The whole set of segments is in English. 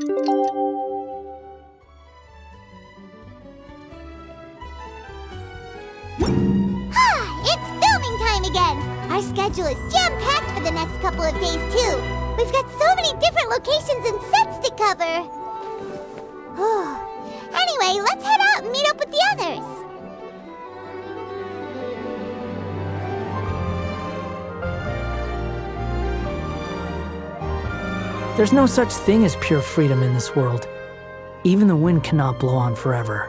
It's filming time again! Our schedule is jam-packed for the next couple of days, too. We've got so many different locations and sets to cover. Anyway, let's head out and meet up with the others. There's no such thing as pure freedom in this world. Even the wind cannot blow on forever.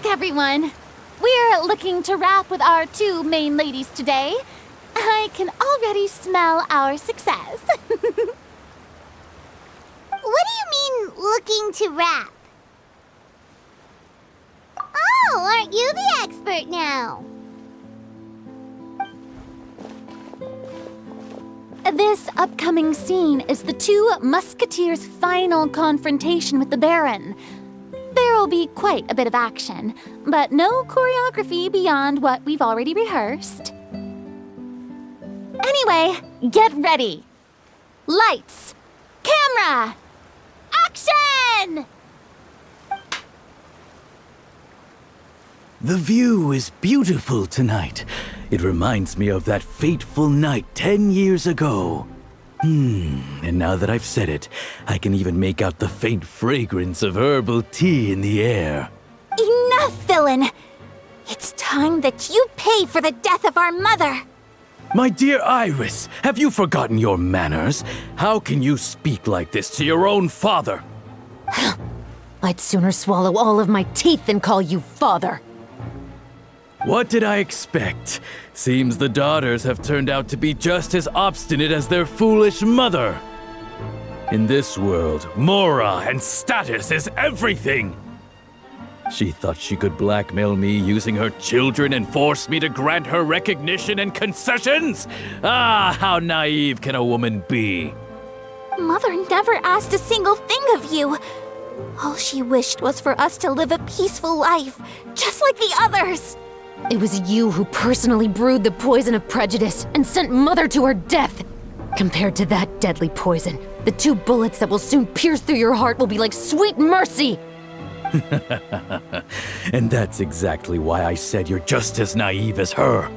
Everyone, we're looking to wrap with our two main ladies today. I can already smell our success. What do you mean, looking to wrap? Oh, aren't you the expert now? This upcoming scene is the two musketeers' final confrontation with the Baron. There will be quite a bit of action, but no choreography beyond what we've already rehearsed. Anyway, get ready. Lights, camera, action! The view is beautiful tonight. It reminds me of that fateful night 10 years ago. And now that I've said it, I can even make out the faint fragrance of herbal tea in the air. Enough, villain! It's time that you pay for the death of our mother! My dear Iris, have you forgotten your manners? How can you speak like this to your own father? I'd sooner swallow all of my teeth than call you father. What did I expect? Seems the daughters have turned out to be just as obstinate as their foolish mother. In this world, Mora and status is everything. She thought she could blackmail me using her children and force me to grant her recognition and concessions? Ah, how naive can a woman be? Mother never asked a single thing of you. All she wished was for us to live a peaceful life, just like the others. It was you who personally brewed the poison of prejudice and sent Mother to her death. Compared to that deadly poison, the 2 bullets that will soon pierce through your heart will be like sweet mercy. And that's exactly why I said you're just as naive as her.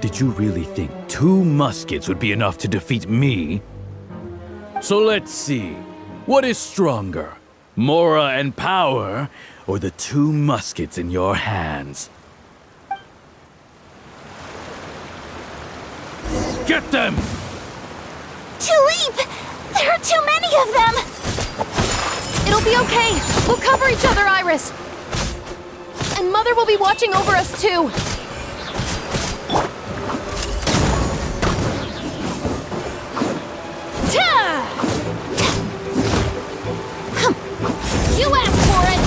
Did you really think 2 muskets would be enough to defeat me? So let's see. What is stronger, Mora and power, or the 2 muskets in your hands? Get them! Tulip! There are too many of them! It'll be okay. We'll cover each other, Iris. And Mother will be watching over us, too. You asked for it!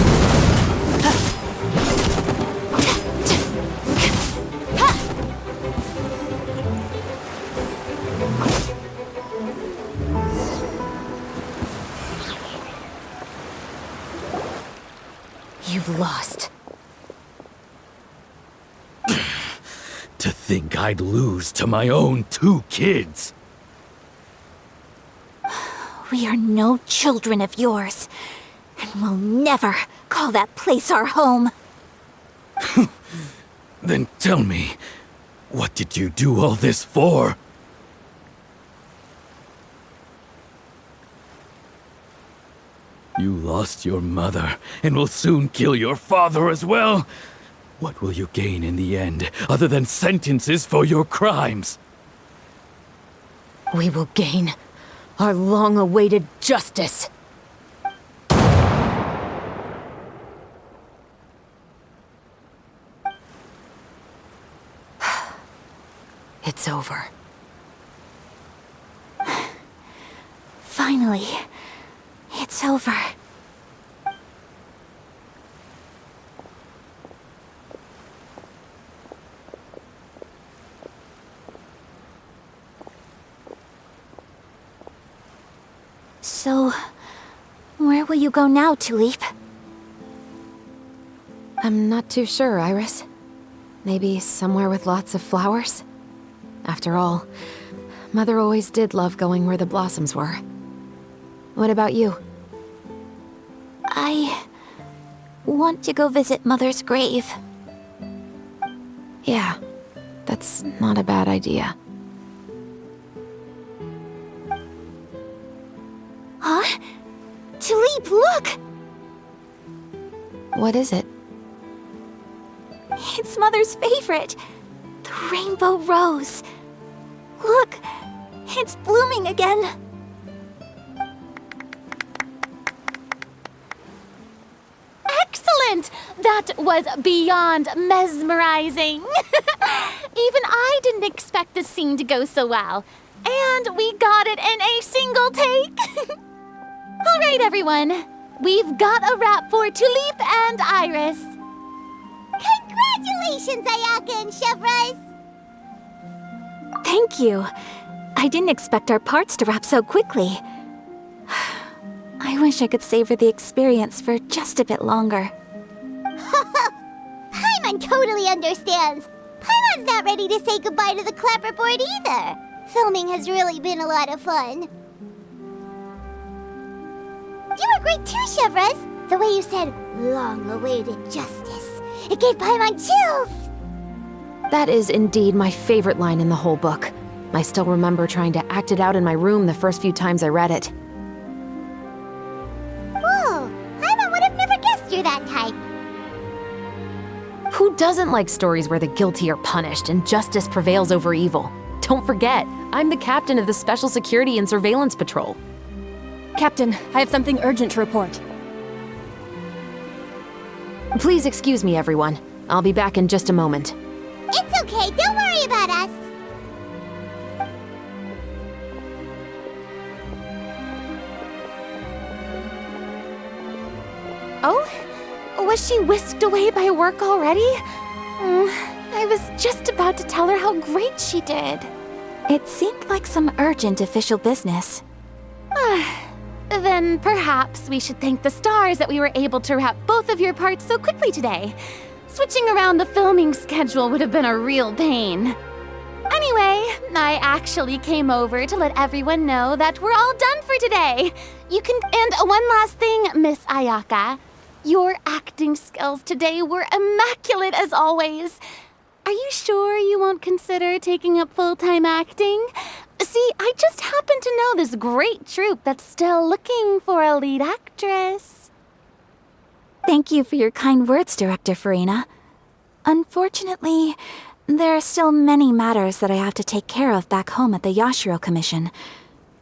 You've lost. To think I'd lose to my own 2 kids. We are no children of yours, and we'll never call that place our home. Then tell me, what did you do all this for? You lost your mother, and will soon kill your father as well. What will you gain in the end, other than sentences for your crimes? We will gain our long-awaited justice. It's over. Finally, it's over. So, where will you go now, Tulip? I'm not too sure, Iris. Maybe somewhere with lots of flowers? After all, Mother always did love going where the blossoms were. What about you? I want to go visit Mother's grave. Yeah, that's not a bad idea. Huh? Tulip, look! What is it? It's Mother's favorite. The rainbow rose. Look, it's blooming again. Excellent! That was beyond mesmerizing. Even I didn't expect this scene to go so well. And we got it in a single take. All right, everyone. We've got a wrap for Tulip and Iris. Congratulations, Ayaka and Chevrolet! Thank you. I didn't expect our parts to wrap so quickly. I wish I could savor the experience for just a bit longer. Paimon totally understands. Paimon's not ready to say goodbye to the clapperboard either. Filming has really been a lot of fun. You were great too, Chevrolet. The way you said, long-awaited justice. It gave Paimon chills. That is indeed my favorite line in the whole book. I still remember trying to act it out in my room the first few times I read it. Whoa, Paimon would have never guessed you're that type. Who doesn't like stories where the guilty are punished and justice prevails over evil? Don't forget, I'm the captain of the Special Security and Surveillance Patrol. Captain, I have something urgent to report. Please excuse me, everyone. I'll be back in just a moment. It's okay, don't worry about us. Oh? Was she whisked away by work already? I was just about to tell her how great she did. It seemed like some urgent official business. Then perhaps we should thank the stars that we were able to wrap both of your parts so quickly today. Switching around the filming schedule would have been a real pain. Anyway, I actually came over to let everyone know that we're all done for today. And one last thing, Miss Ayaka. Your acting skills today were immaculate as always. Are you sure you won't consider taking up full-time acting? See, I just happen to know this great troupe that's still looking for a lead actress. Thank you for your kind words, Director Farina. Unfortunately, there are still many matters that I have to take care of back home at the Yashiro Commission.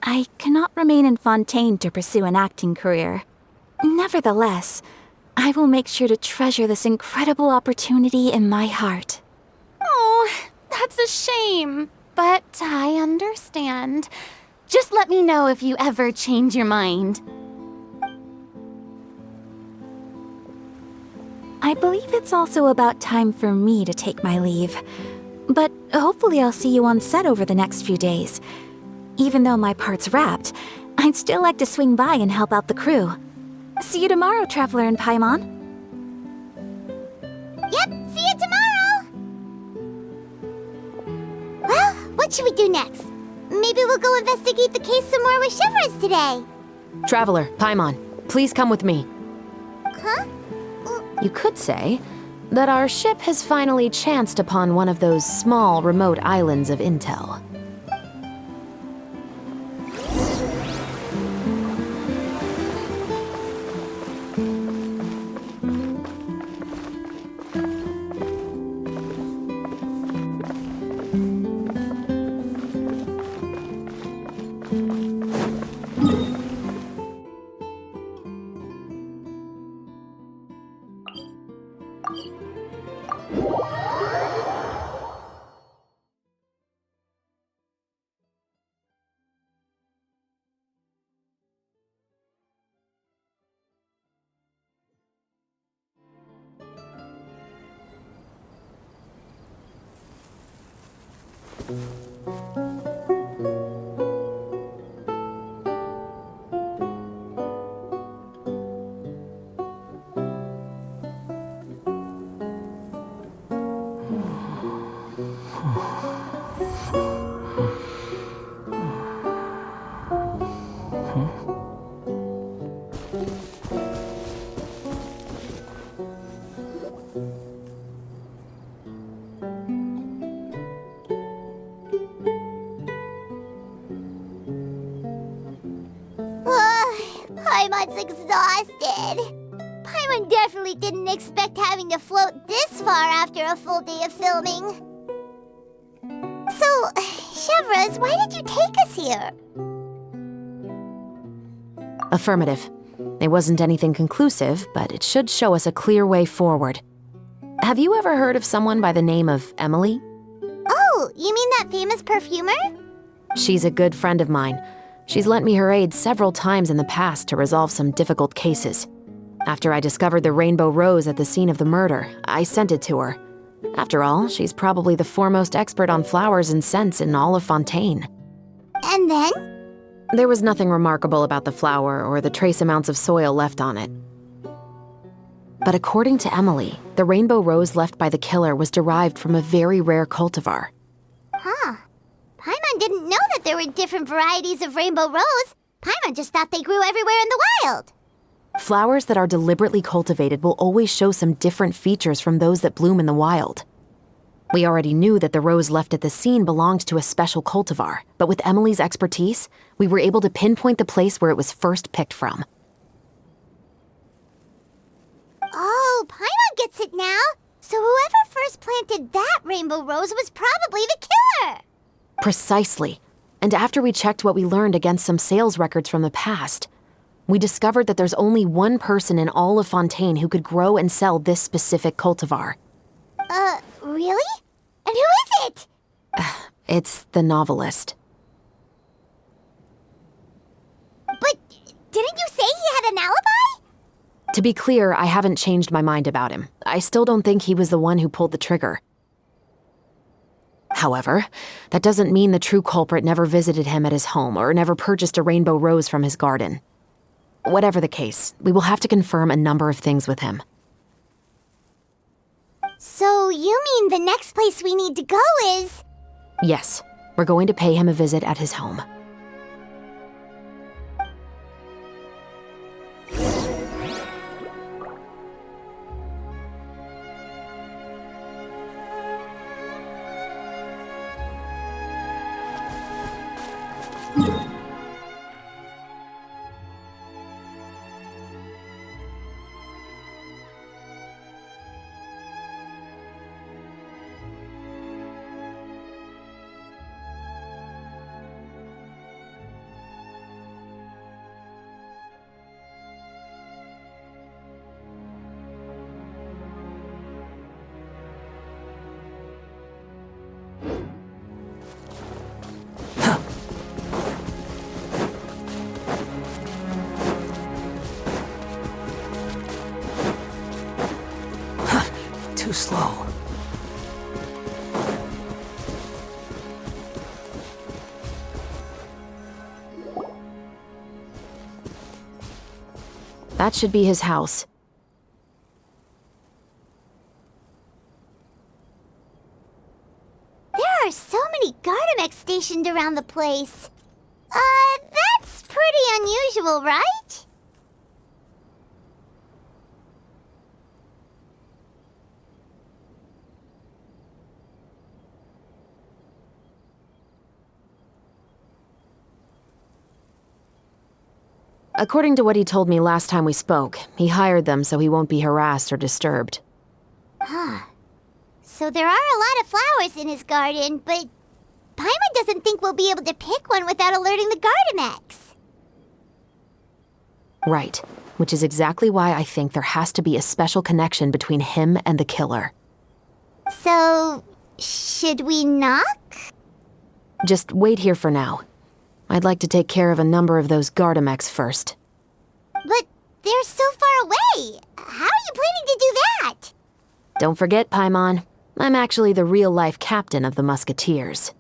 I cannot remain in Fontaine to pursue an acting career. Nevertheless, I will make sure to treasure this incredible opportunity in my heart. Oh, that's a shame. But I understand. Just let me know if you ever change your mind. I believe it's also about time for me to take my leave. But hopefully I'll see you on set over the next few days. Even though my part's wrapped, I'd still like to swing by and help out the crew. See you tomorrow, Traveler and Paimon. Yep, see you tomorrow! Well, what should we do next? Maybe we'll go investigate the case some more with Chevres today. Traveler, Paimon, please come with me. Huh? You could say that our ship has finally chanced upon one of those small, remote islands of intel. Paimon's exhausted. Paimon definitely didn't expect having to float this far after a full day of filming. So, Chevres, why did you take us here? Affirmative. It wasn't anything conclusive, but it should show us a clear way forward. Have you ever heard of someone by the name of Emily? Oh, you mean that famous perfumer? She's a good friend of mine. She's lent me her aid several times in the past to resolve some difficult cases. After I discovered the rainbow rose at the scene of the murder, I sent it to her. After all, she's probably the foremost expert on flowers and scents in all of Fontaine. And then? There was nothing remarkable about the flower or the trace amounts of soil left on it. But according to Emily, the rainbow rose left by the killer was derived from a very rare cultivar. Huh. Paimon didn't know that there were different varieties of rainbow rose. Paimon just thought they grew everywhere in the wild. Flowers that are deliberately cultivated will always show some different features from those that bloom in the wild. We already knew that the rose left at the scene belonged to a special cultivar, but with Emily's expertise, we were able to pinpoint the place where it was first picked from. Oh, Paimon gets it now. So whoever first planted that rainbow rose was probably the killer. Precisely. And after we checked what we learned against some sales records from the past, we discovered that there's only one person in all of Fontaine who could grow and sell this specific cultivar. Really? And who is it? It's the novelist. But didn't you say he had an alibi? To be clear, I haven't changed my mind about him. I still don't think he was the one who pulled the trigger. However, that doesn't mean the true culprit never visited him at his home or never purchased a rainbow rose from his garden. Whatever the case, we will have to confirm a number of things with him. So you mean the next place we need to go is... Yes, we're going to pay him a visit at his home. That should be his house. There are so many Gardamex stationed around the place. That's pretty unusual, right? According to what he told me last time we spoke, he hired them so he won't be harassed or disturbed. Huh. So there are a lot of flowers in his garden, but Paimon doesn't think we'll be able to pick one without alerting the Gardamex. Right, which is exactly why I think there has to be a special connection between him and the killer. So, should we knock? Just wait here for now. I'd like to take care of a number of those Gardamex first. But they're so far away. How are you planning to do that? Don't forget, Paimon, I'm actually the real-life captain of the Musketeers.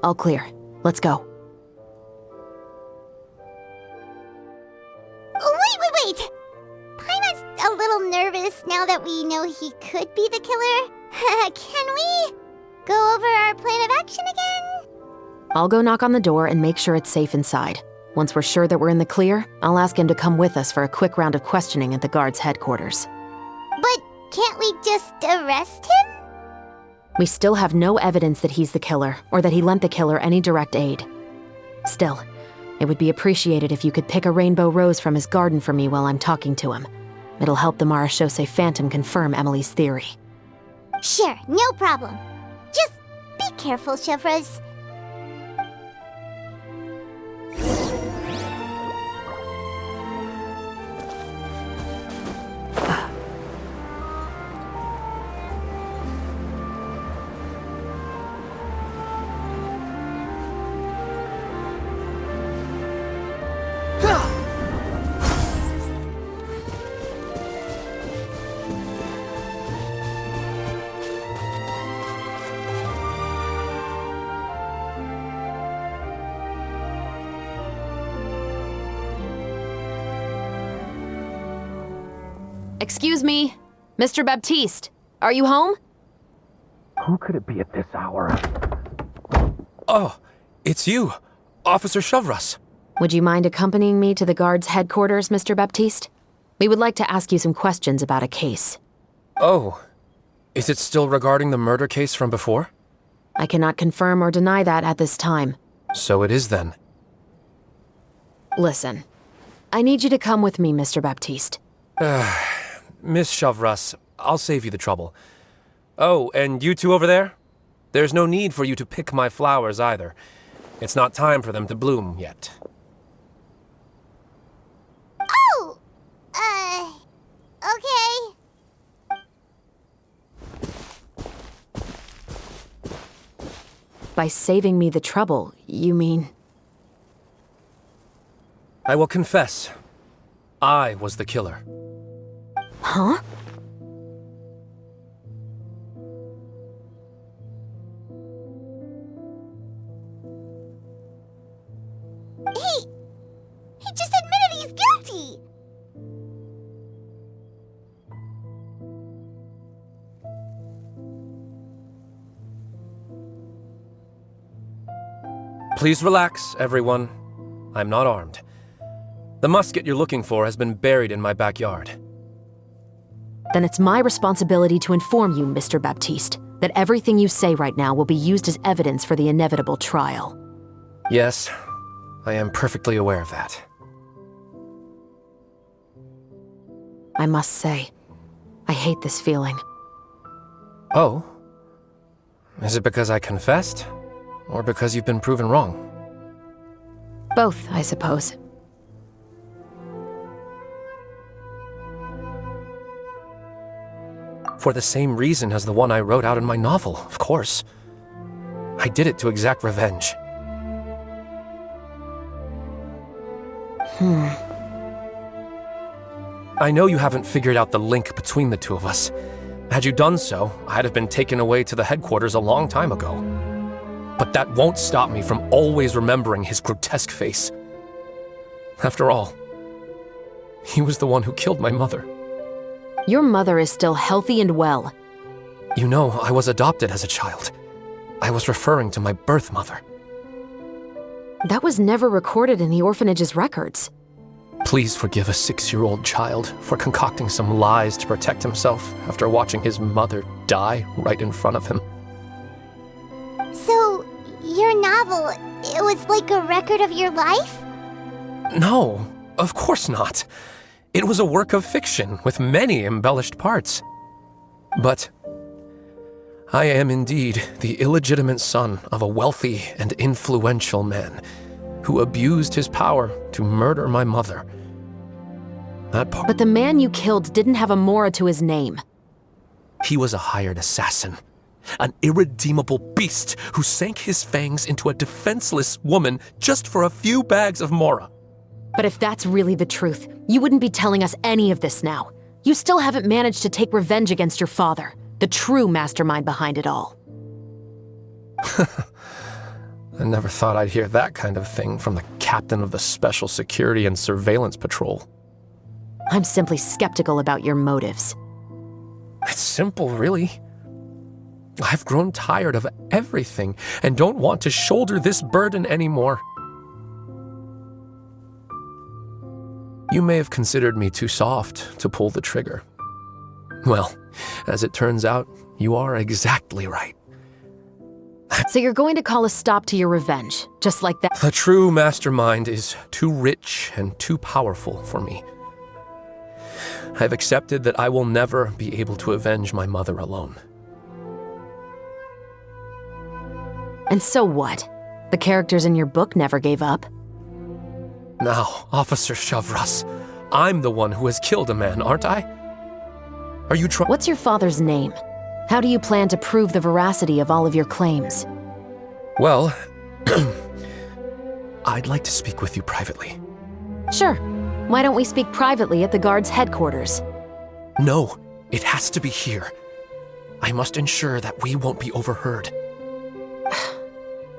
All clear. Let's go. Wait! Paimon's a little nervous now that we know he could be the killer. Can we go over our plan of action again? I'll go knock on the door and make sure it's safe inside. Once we're sure that we're in the clear, I'll ask him to come with us for a quick round of questioning at the guard's headquarters. But can't we just arrest him? We still have no evidence that he's the killer, or that he lent the killer any direct aid. Still, it would be appreciated if you could pick a rainbow rose from his garden for me while I'm talking to him. It'll help the Marachose Phantom confirm Emily's theory. Sure, no problem. Just be careful, Chevros. Excuse me, Mr. Baptiste, are you home? Who could it be at this hour? Oh, it's you, Officer Chevros. Would you mind accompanying me to the guard's headquarters, Mr. Baptiste? We would like to ask you some questions about a case. Oh, is it still regarding the murder case from before? I cannot confirm or deny that at this time. So it is then. Listen, I need you to come with me, Mr. Baptiste. Miss Chevros, I'll save you the trouble. Oh, and you two over there? There's no need for you to pick my flowers either. It's not time for them to bloom yet. Oh! Okay. By saving me the trouble, you mean... I will confess, I was the killer. Huh? He just admitted he's guilty! Please relax, everyone. I'm not armed. The musket you're looking for has been buried in my backyard. Then it's my responsibility to inform you, Mr. Baptiste, that everything you say right now will be used as evidence for the inevitable trial. Yes, I am perfectly aware of that. I must say, I hate this feeling. Oh? Is it because I confessed? Or because you've been proven wrong? Both, I suppose. For the same reason as the one I wrote out in my novel, of course. I did it to exact revenge. I know you haven't figured out the link between the two of us. Had you done so, I'd have been taken away to the headquarters a long time ago. But that won't stop me from always remembering his grotesque face. After all, he was the one who killed my mother. Your mother is still healthy and well. You know, I was adopted as a child. I was referring to my birth mother. That was never recorded in the orphanage's records. Please forgive a 6-year-old child for concocting some lies to protect himself after watching his mother die right in front of him. So, your novel, it was like a record of your life? No, of course not. It was a work of fiction with many embellished parts. But I am indeed the illegitimate son of a wealthy and influential man who abused his power to murder my mother. But the man you killed didn't have a Mora to his name. He was a hired assassin, an irredeemable beast who sank his fangs into a defenseless woman just for a few bags of Mora. But if that's really the truth, you wouldn't be telling us any of this now. You still haven't managed to take revenge against your father, the true mastermind behind it all. I never thought I'd hear that kind of thing from the captain of the Special Security and Surveillance Patrol. I'm simply skeptical about your motives. It's simple, really. I've grown tired of everything and don't want to shoulder this burden anymore. You may have considered me too soft to pull the trigger. Well, as it turns out, you are exactly right. So you're going to call a stop to your revenge, just like that? The true mastermind is too rich and too powerful for me. I've accepted that I will never be able to avenge my mother alone. And so what? The characters in your book never gave up. Now, Officer Shavras, I'm the one who has killed a man, aren't I? Are you trying? What's your father's name? How do you plan to prove the veracity of all of your claims? Well, I'd like to speak with you privately. Sure. Why don't we speak privately at the guard's headquarters? No, it has to be here. I must ensure that we won't be overheard.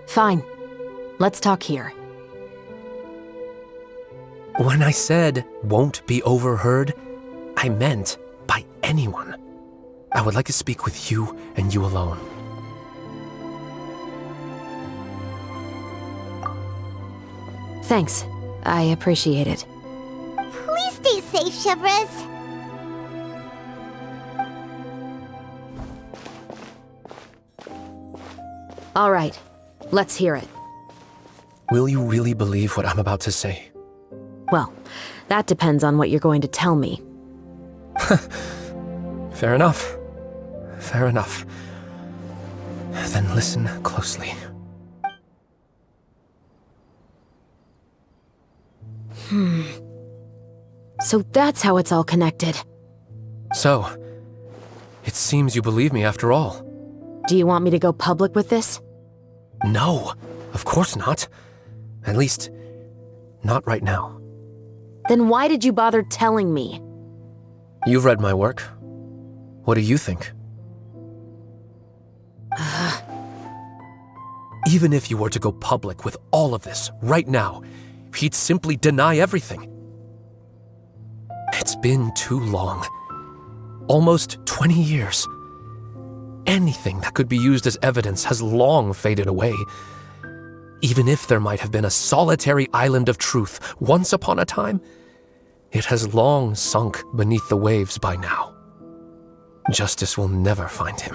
Fine. Let's talk here. When I said won't be overheard, I meant by anyone. I would like to speak with you and you alone. Thanks. I appreciate it. Please stay safe, Shavras. All right. Let's hear it. Will you really believe what I'm about to say? Well, that depends on what you're going to tell me. Fair enough. Fair enough. Then listen closely. So that's how it's all connected. So, it seems you believe me after all. Do you want me to go public with this? No, of course not. At least, not right now. Then why did you bother telling me? You've read my work. What do you think? Even if you were to go public with all of this right now, he'd simply deny everything. It's been too long. Almost 20 years. Anything that could be used as evidence has long faded away. Even if there might have been a solitary island of truth once upon a time, it has long sunk beneath the waves by now. Justice will never find him.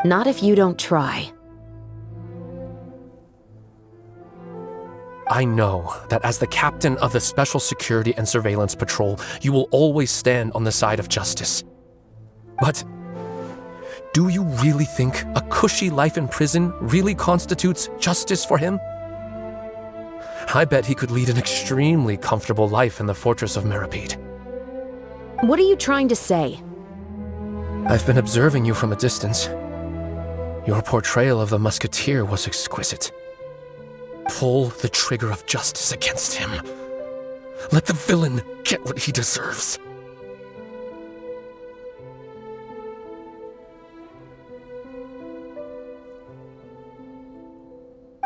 Not if you don't try. I know that as the captain of the Special Security and Surveillance Patrol, you will always stand on the side of justice. But do you really think a cushy life in prison really constitutes justice for him? I bet he could lead an extremely comfortable life in the fortress of Meripede. What are you trying to say? I've been observing you from a distance. Your portrayal of the musketeer was exquisite. Pull the trigger of justice against him. Let the villain get what he deserves.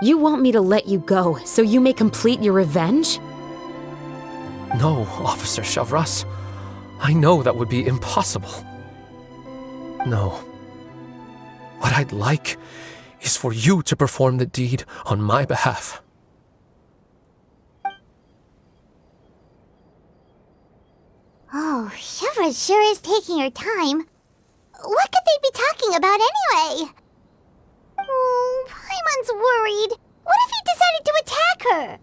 You want me to let you go so you may complete your revenge? No, Officer Shavras. I know that would be impossible. No. What I'd like is for you to perform the deed on my behalf. Oh, Shavras sure is taking her time. What could they be talking about anyway? Oh, Paimon's worried. What if he decided to attack her?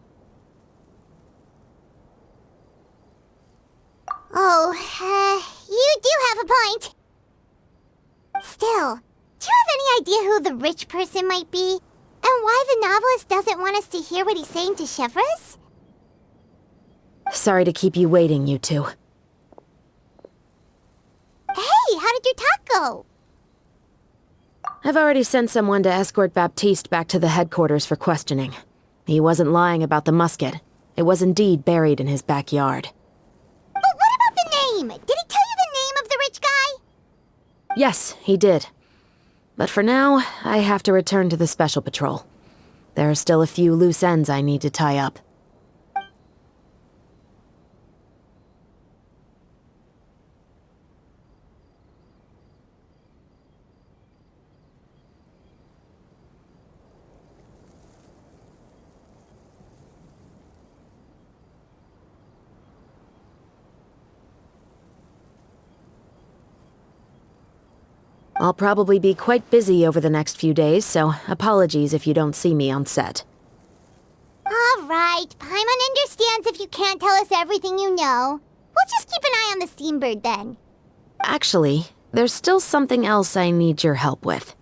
Oh, you do have a point. Still, do you have any idea who the rich person might be? And why the novelist doesn't want us to hear what he's saying to Shavras? Sorry to keep you waiting, you two. Hey, how did your talk go? I've already sent someone to escort Baptiste back to the headquarters for questioning. He wasn't lying about the musket. It was indeed buried in his backyard. But what about the name? Did he tell you the name of the rich guy? Yes, he did. But for now, I have to return to the Special Patrol. There are still a few loose ends I need to tie up. I'll probably be quite busy over the next few days, so apologies if you don't see me on set. All right, Paimon understands if you can't tell us everything you know. We'll just keep an eye on the Steambird then. Actually, there's still something else I need your help with.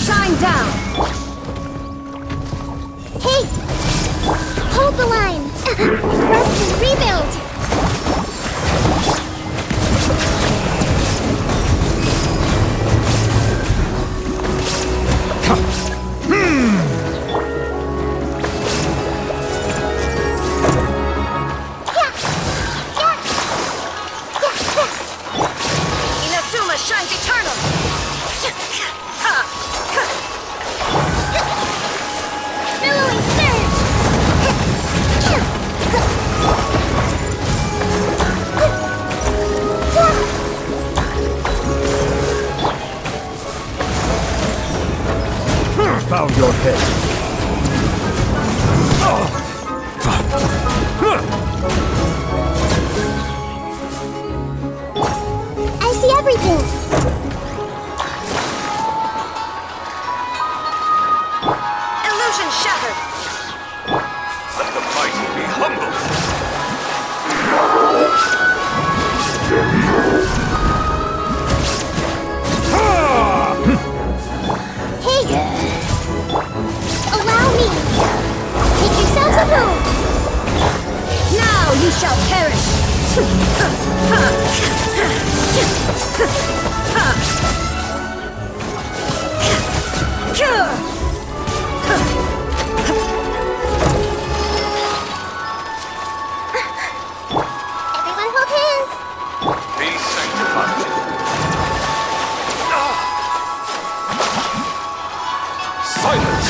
Shine down! Hey! Hold the line! Rest and rebuild! Inazuma shines eternal! Billowing surge! Bow your head. I see everything! Illusion shattered! Let the mighty be humble. Hey! Allow me! Make yourselves a room! Now you shall perish! Everyone hold hands! Be sanctified. Silence!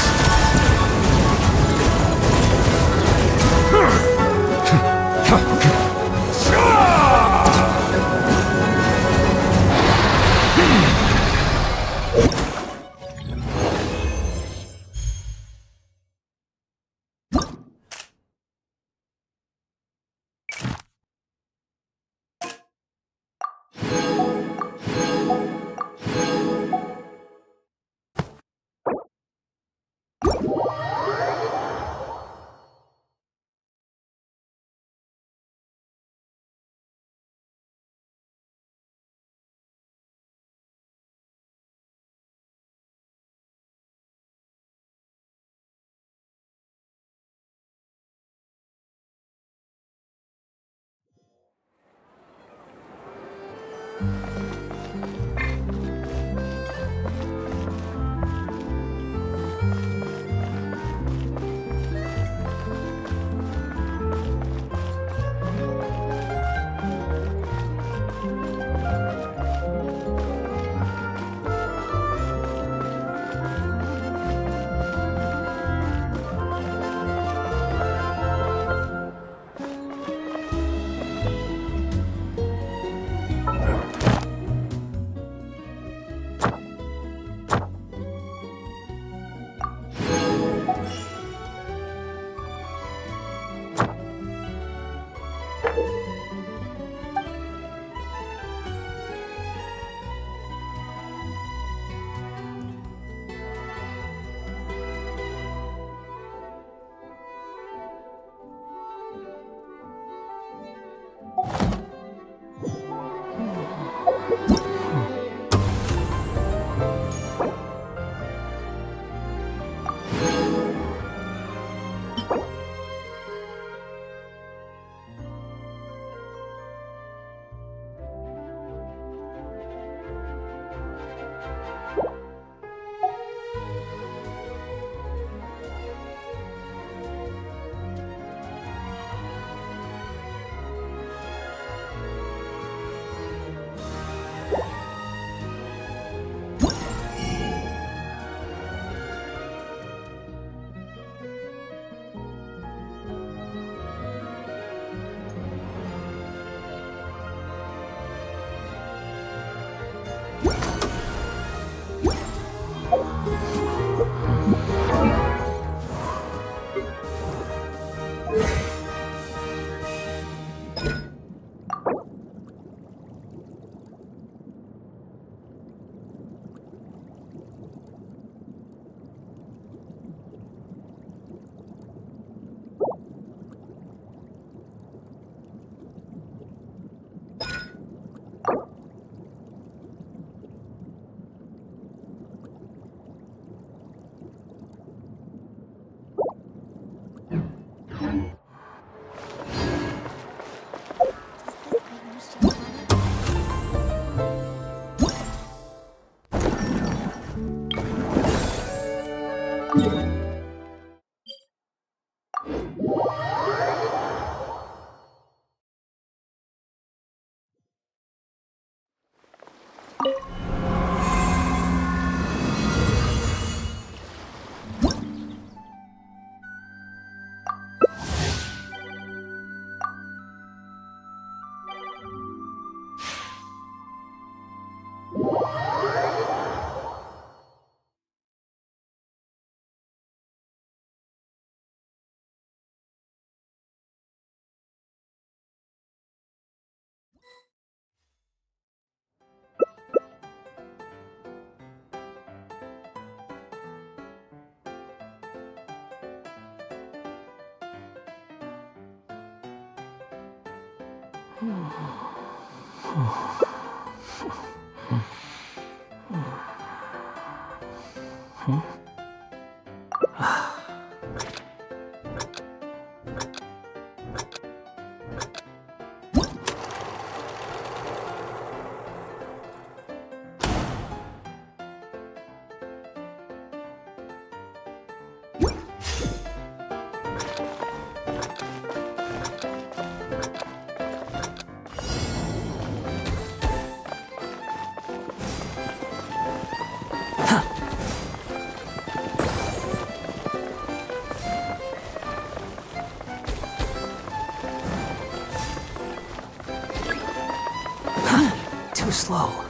Too slow.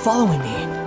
following me.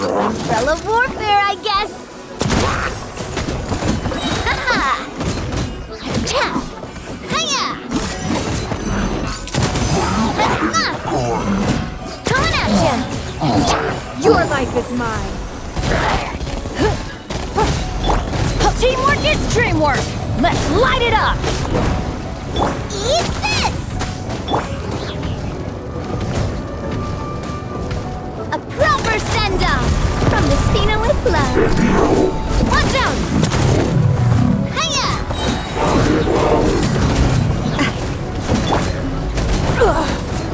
Umbrella warfare, I guess. Ha-ha! Cha! Hiya! Coming at ya! Your life is mine. Teamwork is dreamwork! Let's light it up! Eat this! A proper send-off from the Spina with love. Watch out! Hiya!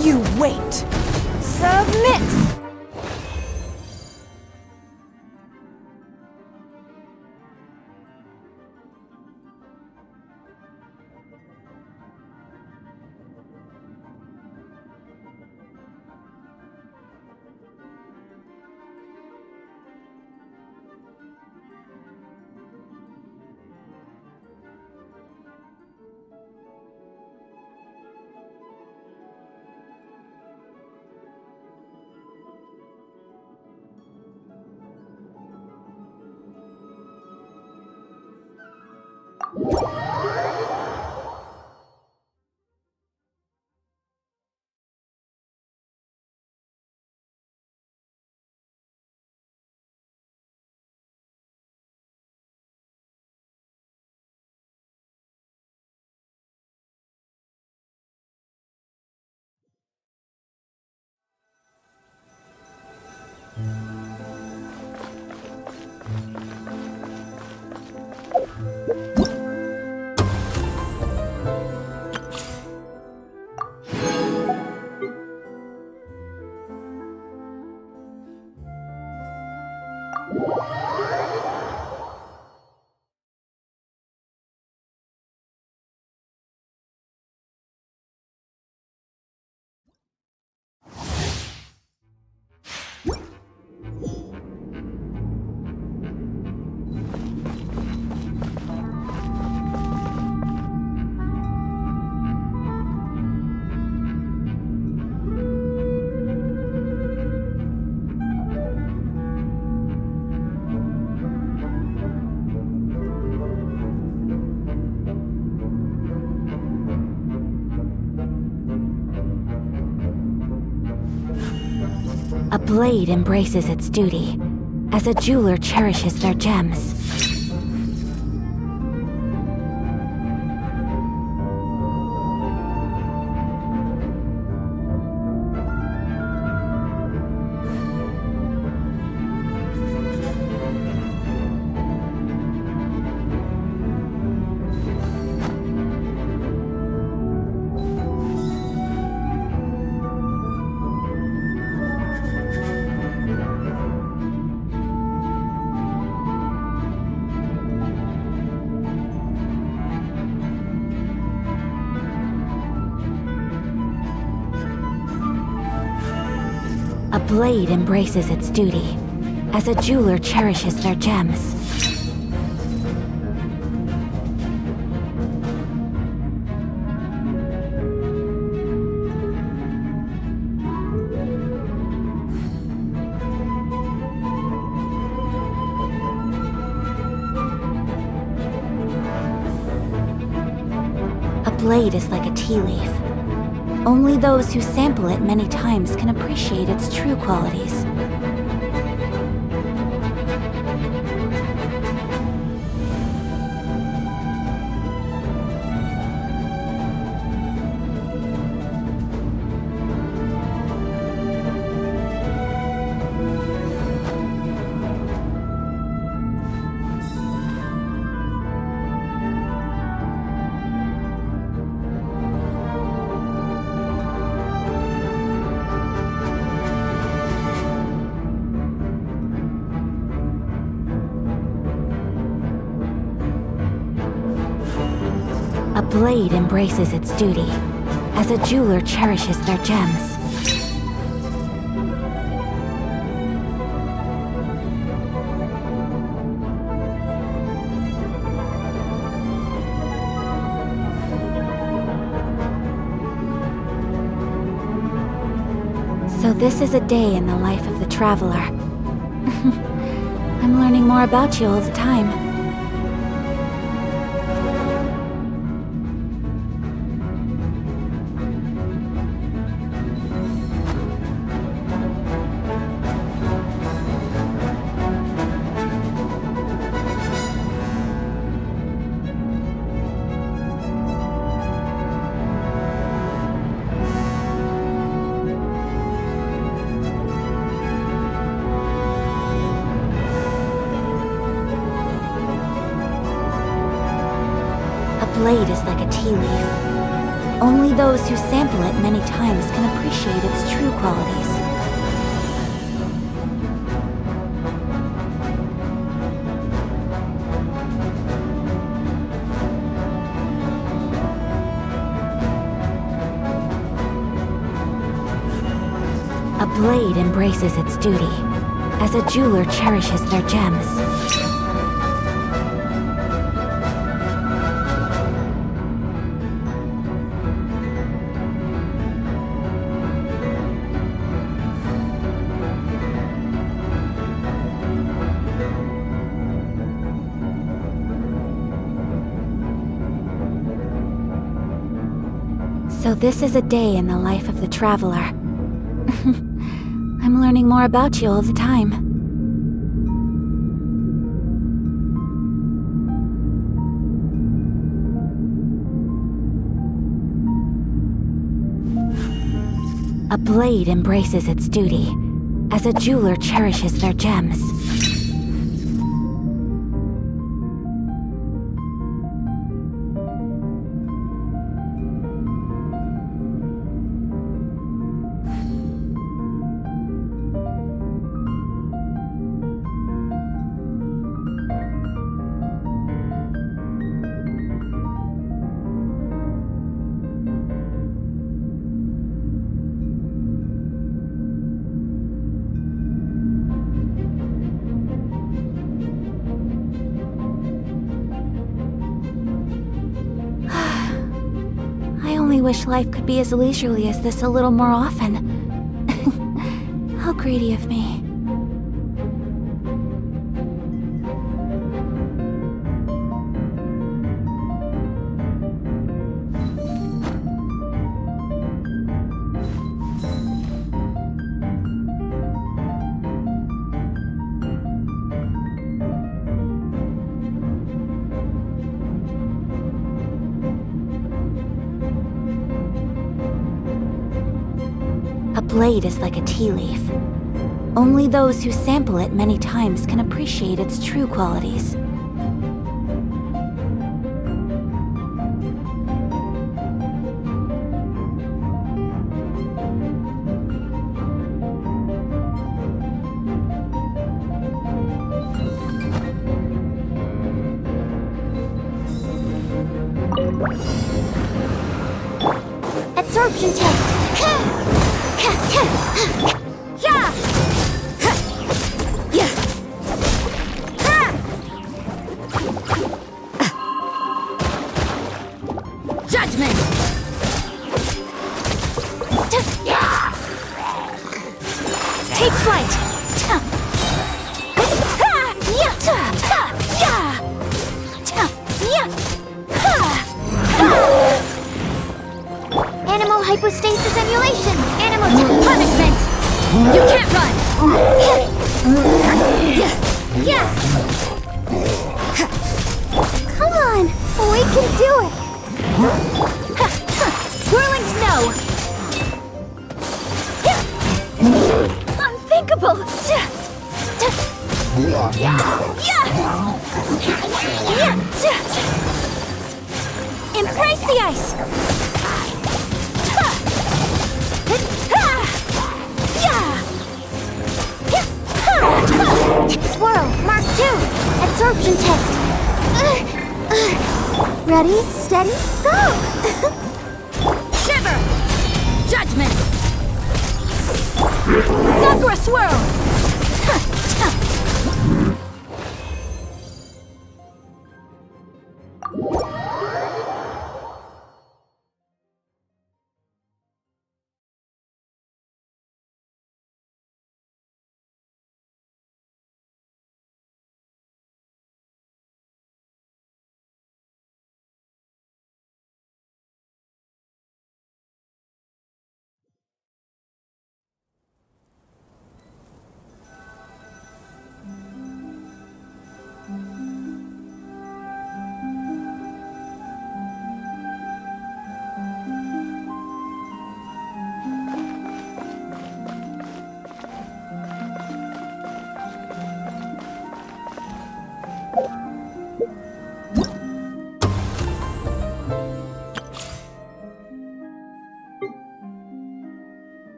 You wait. Submit. A blade embraces its duty, as a jeweler cherishes their gems. A blade embraces its duty, as a jeweler cherishes their gems. A blade is like a tea leaf. Only those who sample it many times can appreciate its true qualities. A blade embraces its duty, as a jeweler cherishes their gems. So this is a day in the life of the traveler. I'm learning more about you all the time. A blade is like a tea leaf. Only those who sample it many times can appreciate its true qualities. A blade embraces its duty, as a jeweler cherishes their gems. So this is a day in the life of the traveler. I'm learning more about you all the time. A blade embraces its duty, as a jeweler cherishes their gems. I only wish life could be as leisurely as this a little more often. How greedy of me. A blade is like a tea leaf. Only those who sample it many times can appreciate its true qualities. Absorption test! Judgment! Take flight! Animal hypostasis emulation! Animal punishment! You can't run! Come on! We can do it! Whirling snow! Unthinkable! Embrace the ice! Swirl, Mark 2, absorption test. Ready, steady, go! Shiver! Judgment! Sakura swirl!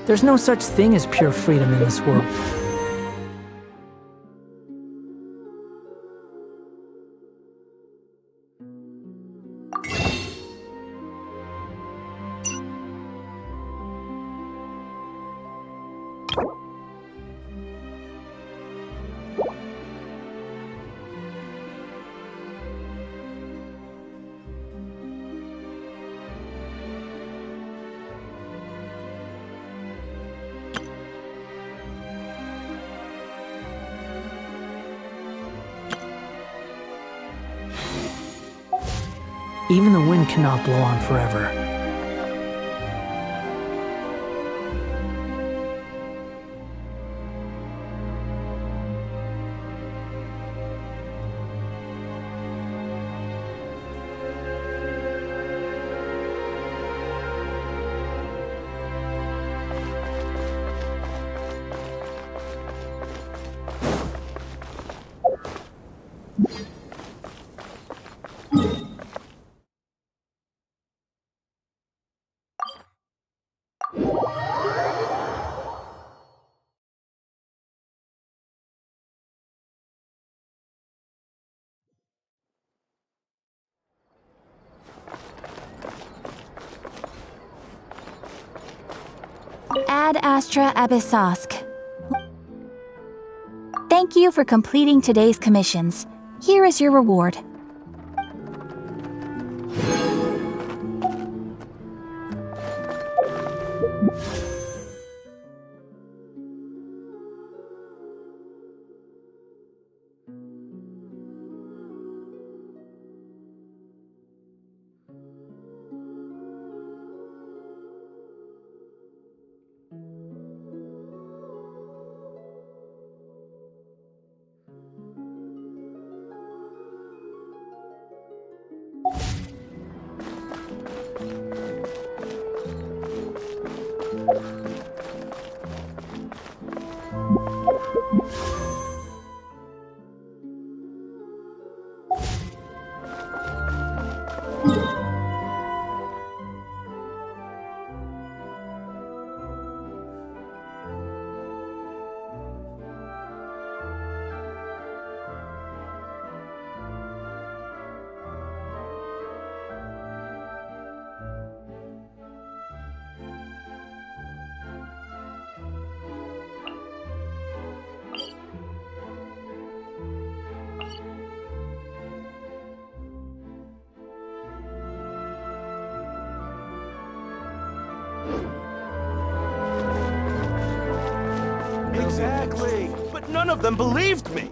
There's no such thing as pure freedom in this world. Even the wind cannot blow on forever. Ad Astra Abyssosk. Thank you for completing today's commissions. Here is your reward. Exactly! But none of them believed me!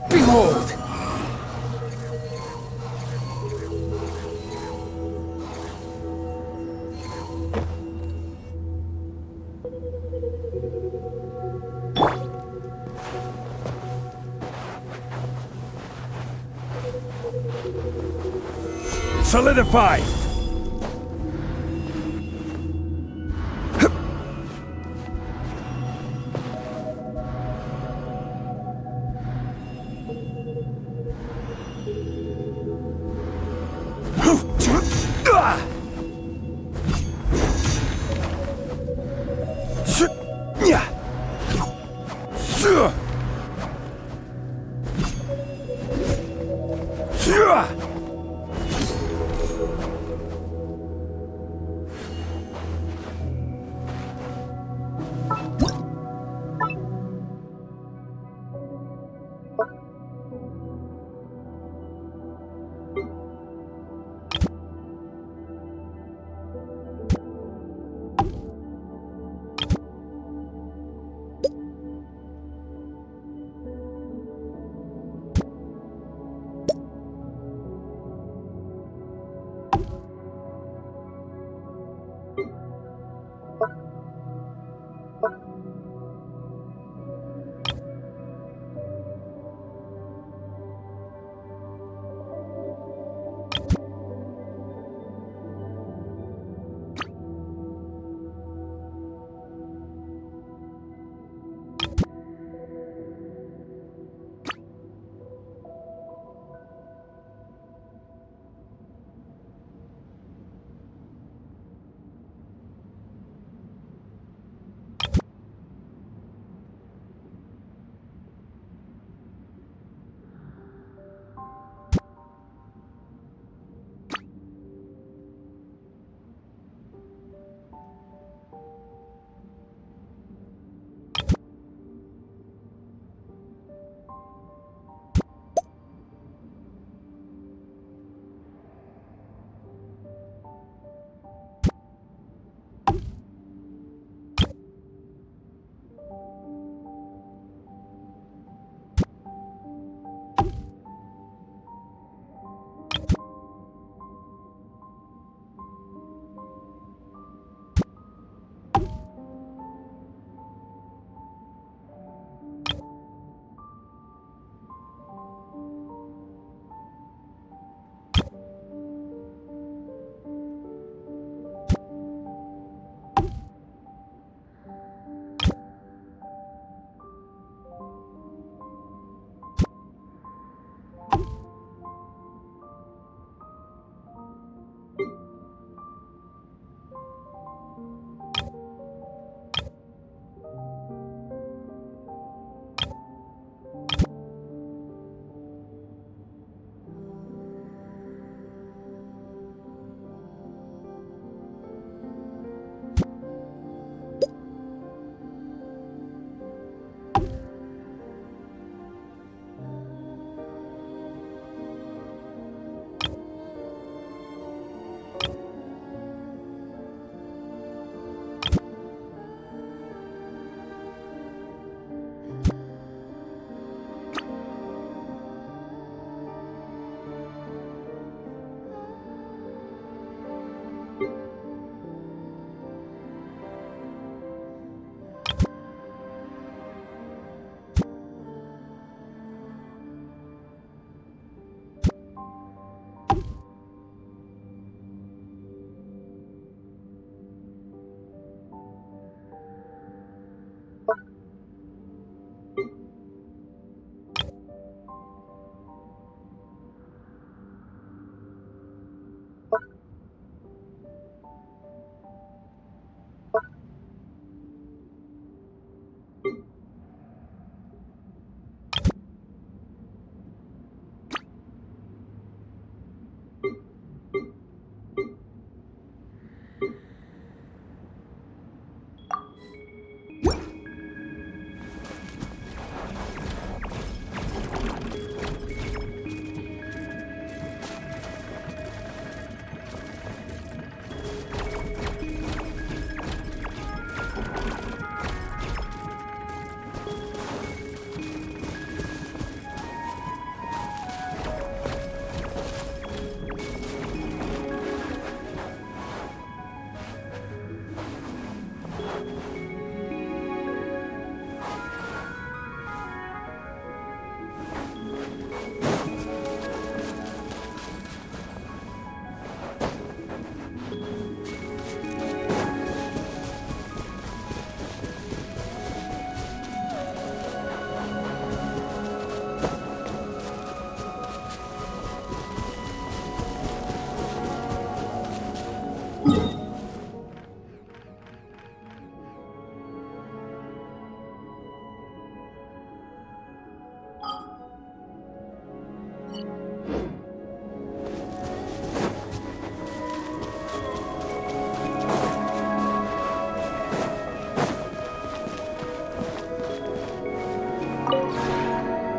Behold! Solidify!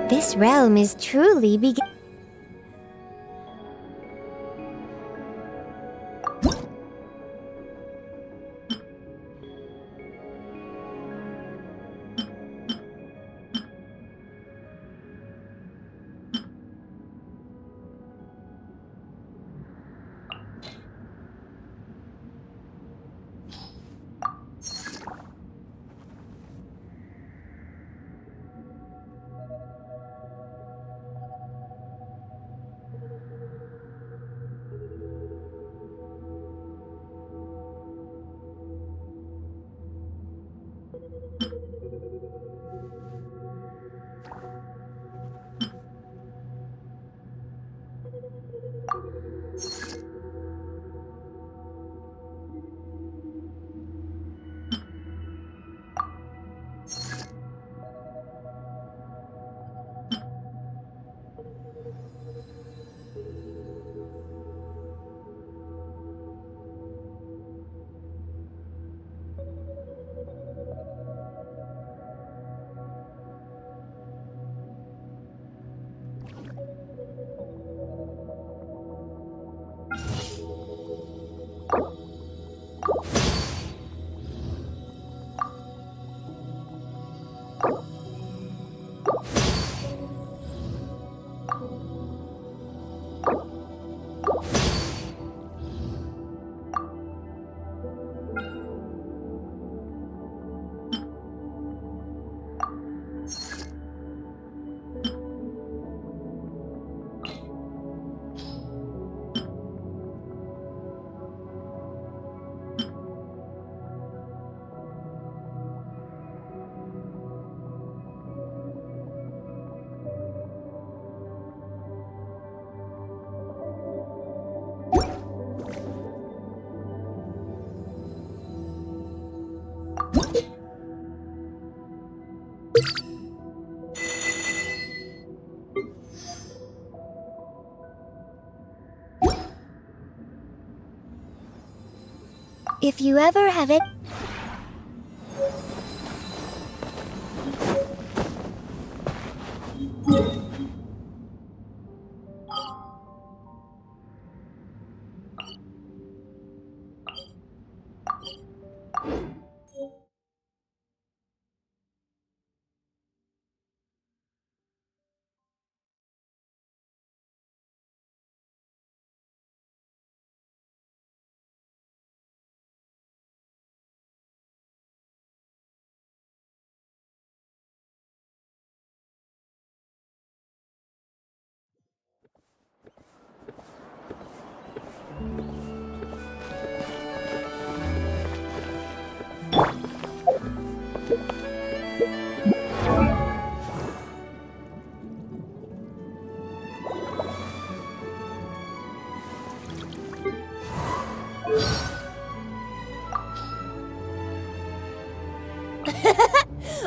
This realm is truly If you ever have it...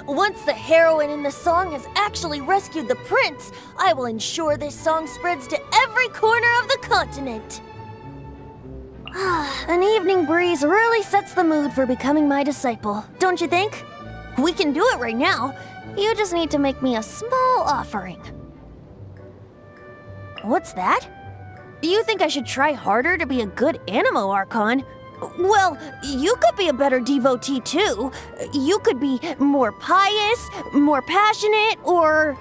Once the heroine in the song has actually rescued the prince, I will ensure this song spreads to every corner of the continent. An evening breeze really sets the mood for becoming my disciple, don't you think? We can do it right now. You just need to make me a small offering. What's that? Do you think I should try harder to be a good Animo Archon? Well, you could be a better devotee too. You could be more pious, more passionate, or...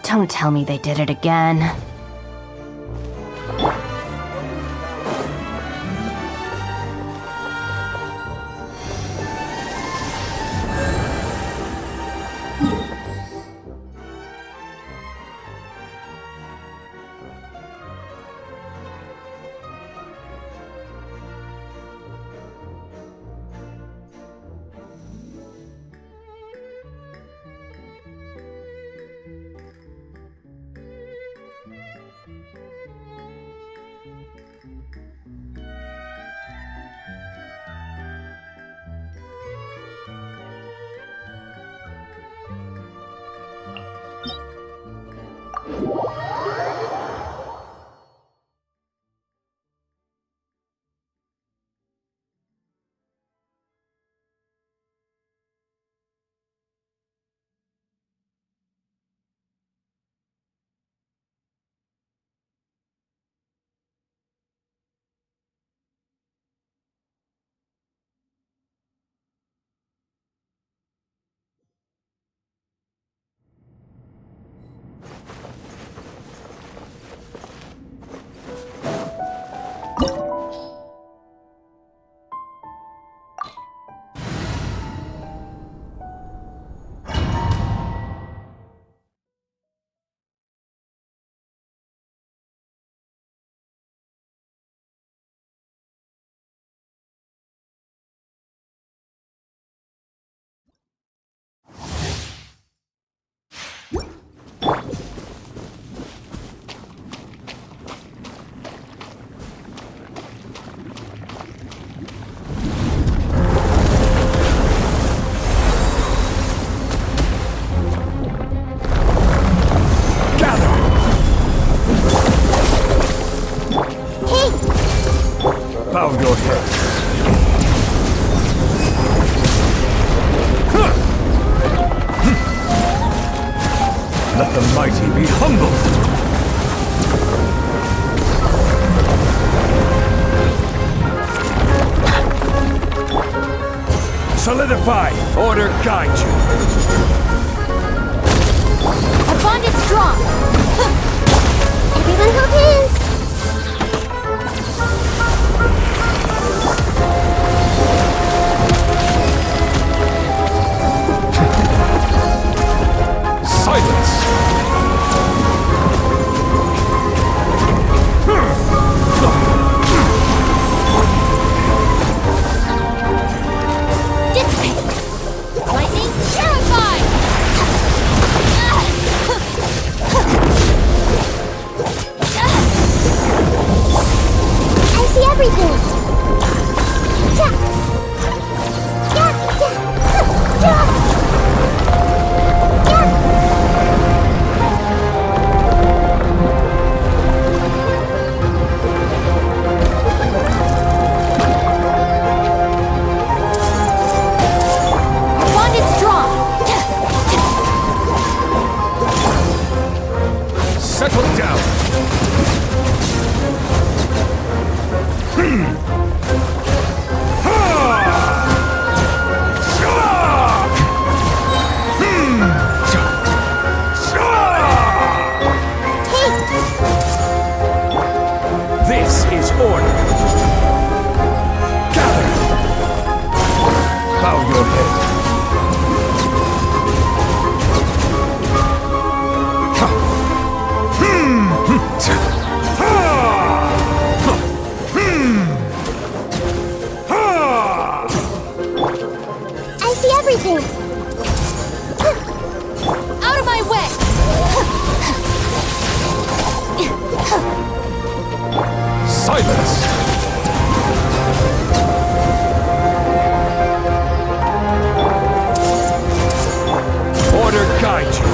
Don't tell me they did it again. Bow your head. Let the mighty be humbled. Solidify. Order guide you. Our bond is strong. Everyone hold hands. Silence! Dissipate. Lightning purify. I see everything. Settle down. This is order. Gather. Bow your head. I see everything. Out of my way. Silence! Order guide you.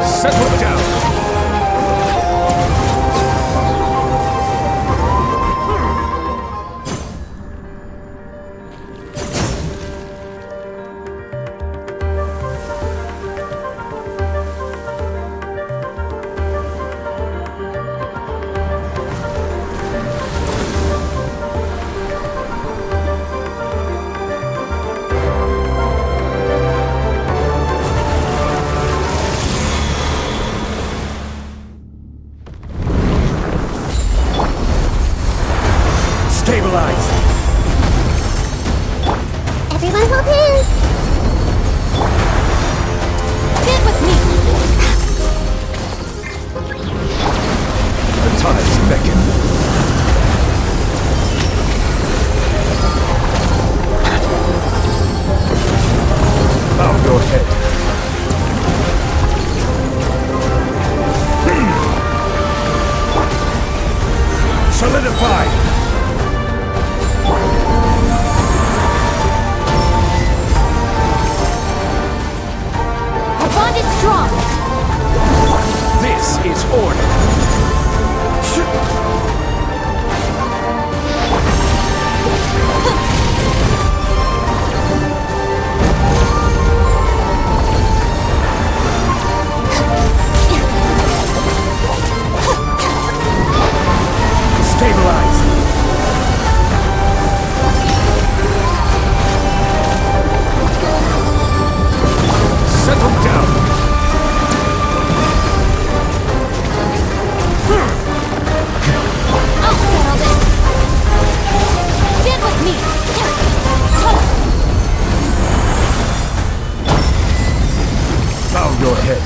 Settle down. is order. Stabilize! Settle down. I'll settle this. Stand with me. Bow your head.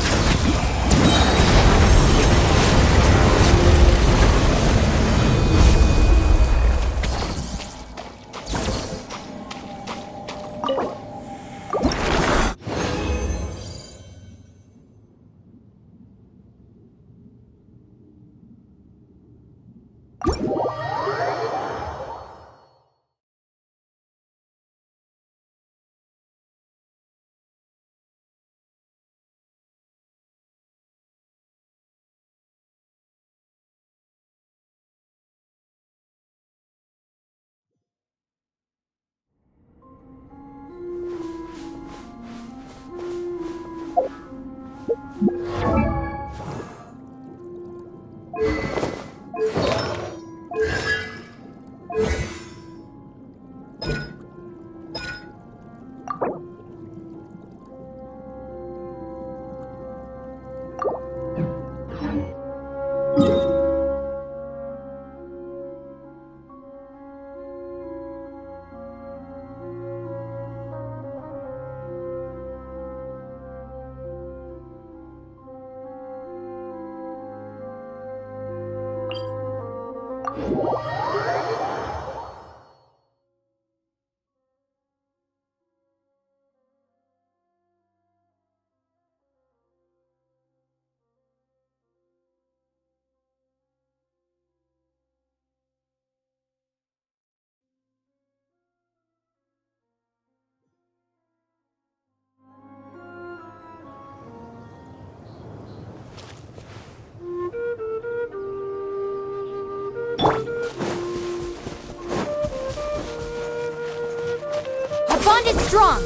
Our bond is strong.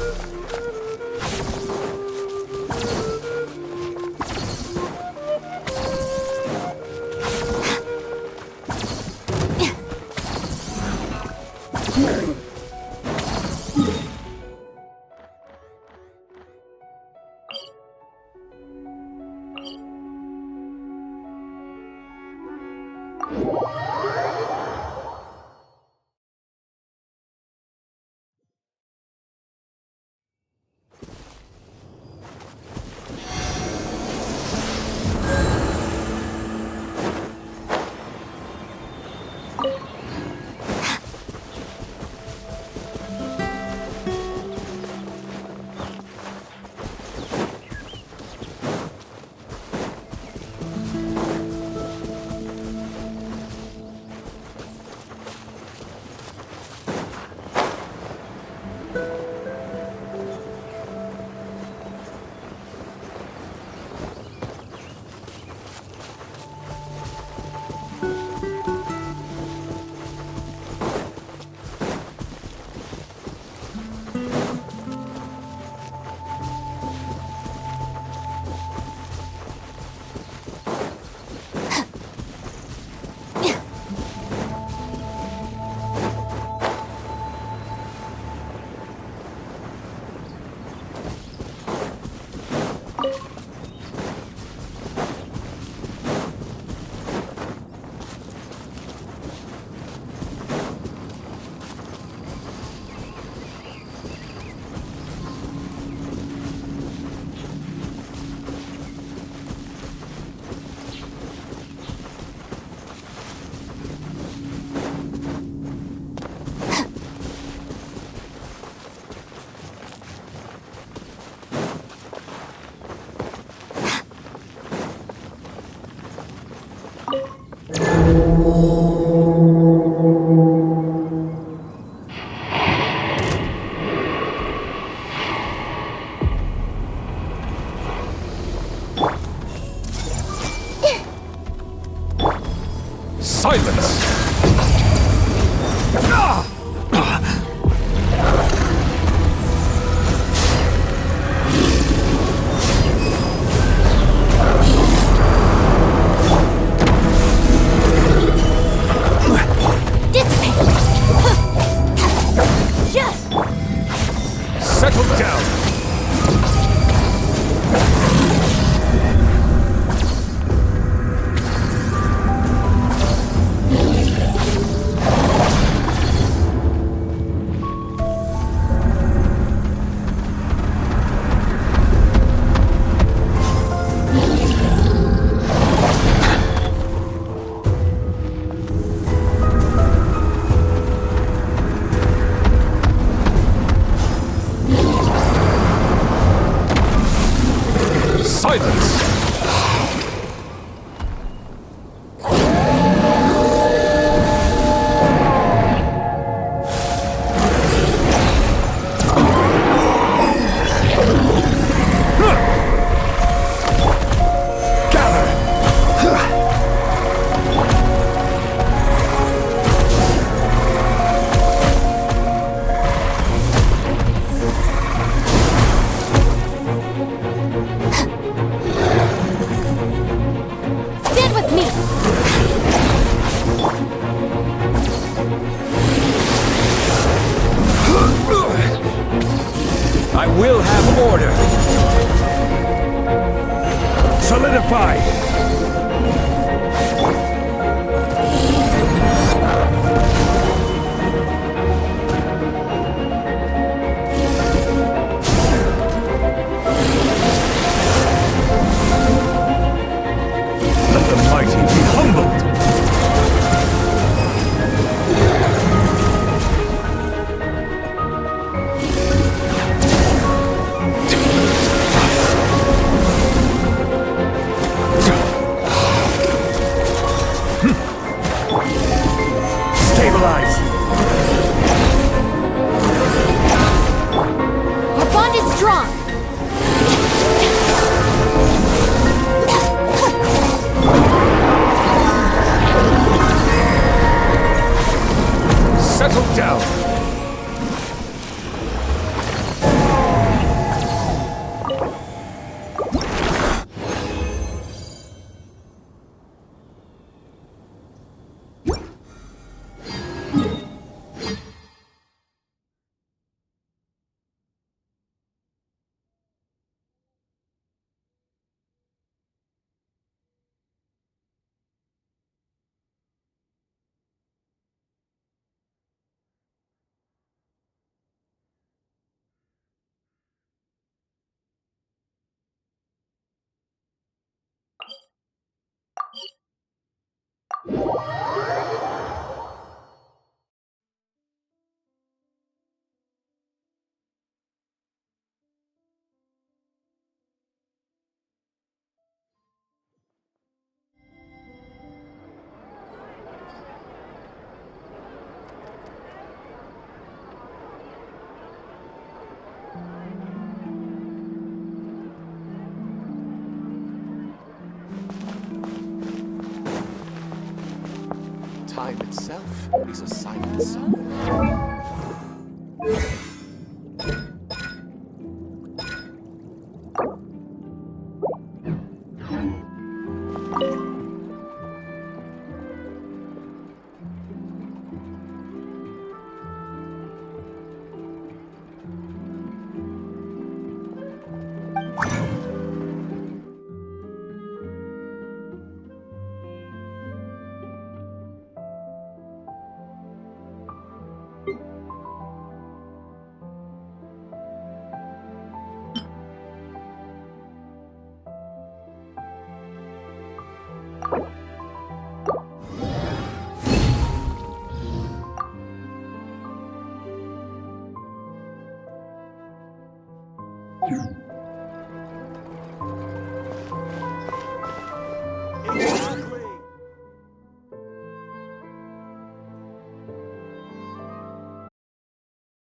Silence! Settle down! Silence! I will have order. Solidify. Let the mighty be humbled. Stabilize! Our bond is strong. Settle down! Time itself is a silent song.